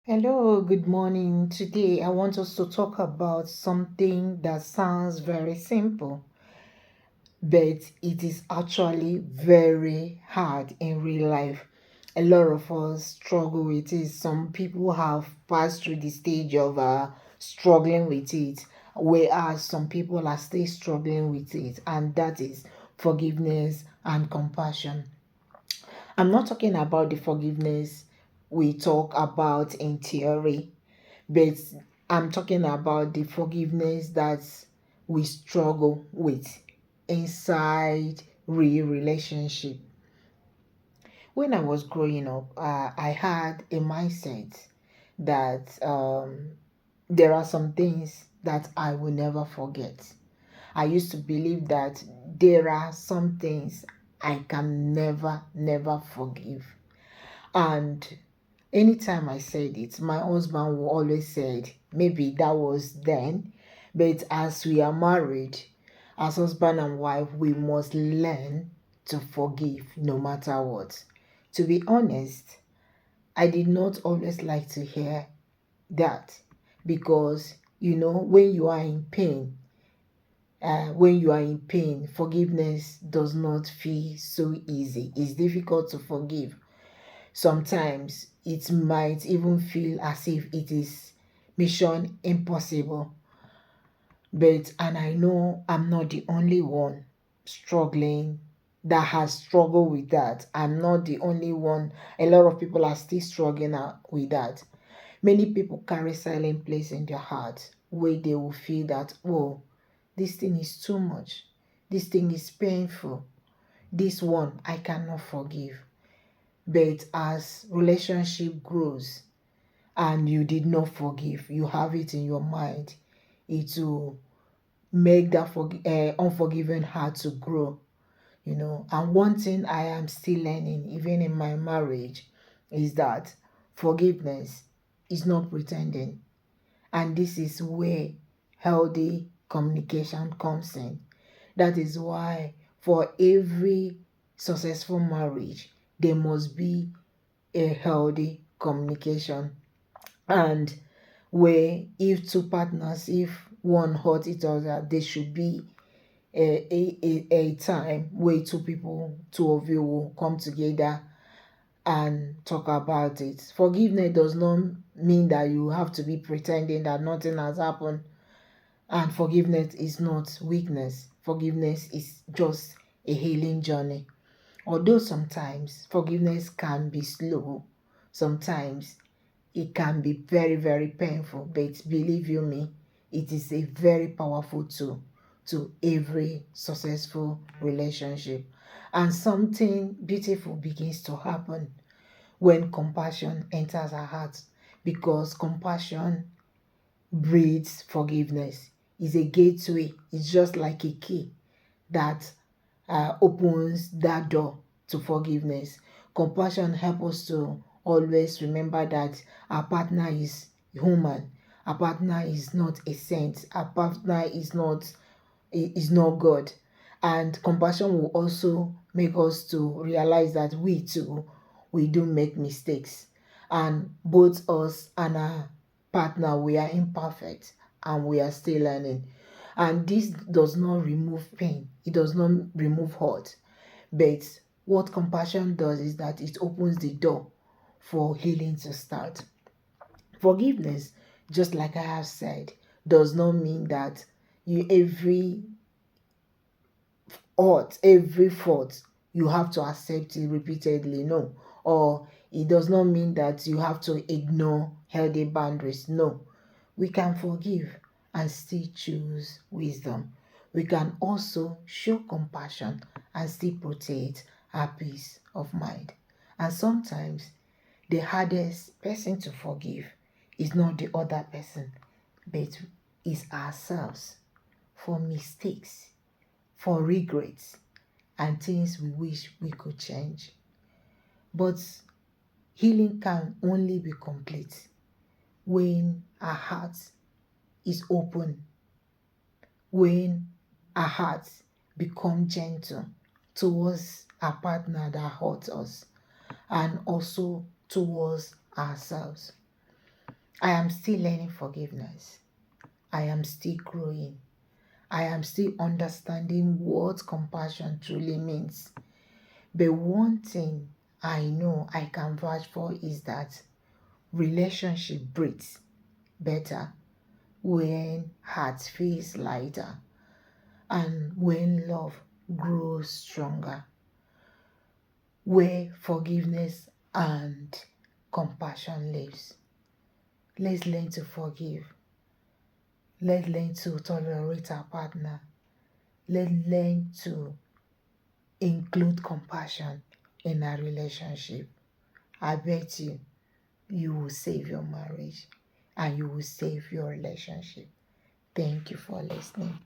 Hello, good morning. Today I want us to talk about something that sounds very simple, but it is actually very hard in real life. A lot of us struggle with it. Some people have passed through the stage of struggling with it, whereas some people are still struggling with it, and that is forgiveness and compassion. I'm not talking about the forgiveness we talk about in theory, but I'm talking about the forgiveness that we struggle with inside real relationship. When I was growing up, I had a mindset that there are some things that I will never forget. I used to believe that there are some things I can never forgive. And anytime I said it, my husband will always said, maybe that was then, but as we are married, as husband and wife, we must learn to forgive no matter what. To be honest, I did not always like to hear that because when you are in pain, forgiveness does not feel so easy. It's difficult to forgive. Sometimes it might even feel as if it is mission impossible. But, and I know I'm not the only one struggling that has struggled with that. I'm not the only one. A lot of people are still struggling with that. Many people carry silent place in their heart where they will feel that, oh, this thing is too much. This thing is painful. This one I cannot forgive. But as relationship grows and you did not forgive, you have it in your mind, it will make that unforgiving heart to grow. And one thing I am still learning, even in my marriage, is that forgiveness is not pretending. And this is where healthy communication comes in. That is why for every successful marriage, there must be a healthy communication. And where if two partners, if one hurt each other, there should be a time where two of you will come together and talk about it. Forgiveness does not mean that you have to be pretending that nothing has happened. And forgiveness is not weakness. Forgiveness is just a healing journey. Although sometimes forgiveness can be slow, sometimes it can be very, very painful, but believe you me, it is a very powerful tool to every successful relationship. And something beautiful begins to happen when compassion enters our hearts because compassion breeds forgiveness. It's a gateway, it's just like a key that opens that door to forgiveness. Compassion helps us to always remember that our partner is human. Our partner is not a saint. Our partner is not God. And compassion will also make us to realize that we too we do make mistakes. And both us and our partner we are imperfect and we are still learning. And this does not remove pain, it does not remove hurt. But what compassion does is that it opens the door for healing to start. Forgiveness, just like I have said, does not mean that you every fault you have to accept it repeatedly. No. Or it does not mean that you have to ignore healthy boundaries. No. We can forgive and still choose wisdom. We can also show compassion and still protect our peace of mind. And sometimes the hardest person to forgive is not the other person, but is ourselves for mistakes, for regrets, and things we wish we could change. But healing can only be complete when our heart is open, when our hearts become gentle towards our partner that hurts us and also towards ourselves. I am still learning forgiveness. I am still growing. I am still understanding what compassion truly means. But one thing I know I can vouch for is that relationship breathes better when heart feels lighter and when love grows stronger, where forgiveness and compassion lives. Let's learn to forgive. Let's learn to tolerate our partner. Let's learn to include compassion in our relationship. I bet you will save your marriage and you will save your relationship. Thank you for listening.